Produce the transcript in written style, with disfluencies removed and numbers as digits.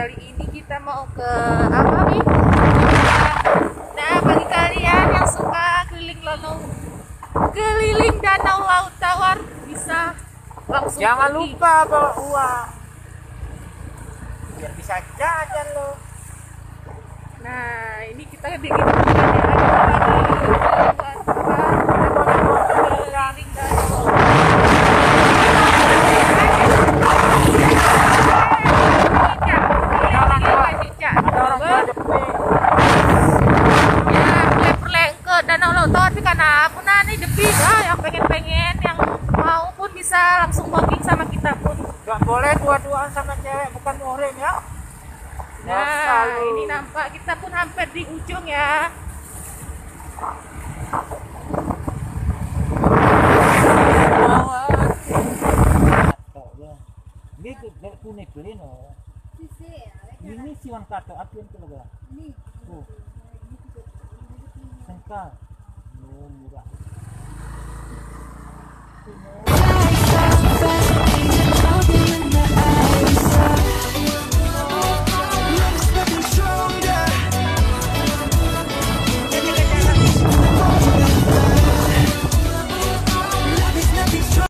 kali ini kita mau ke apa nih? Nah, bagi kalian yang suka keliling danau Laut Tawar bisa langsung jangan pergi. lupa bawa uang biar bisa jajan lo. Nah, ini kita bikin keliling danau. Tapi karena aku nih debi yang pengen yang mau pun bisa langsung booking sama kita pun. Gak boleh dua-duaan sama cewek, bukan muhrim ya. Nah, ini nampak kita pun hampir di ujung ya. Ini siwan kato api yang talaga. Oh. Sangka. Murah.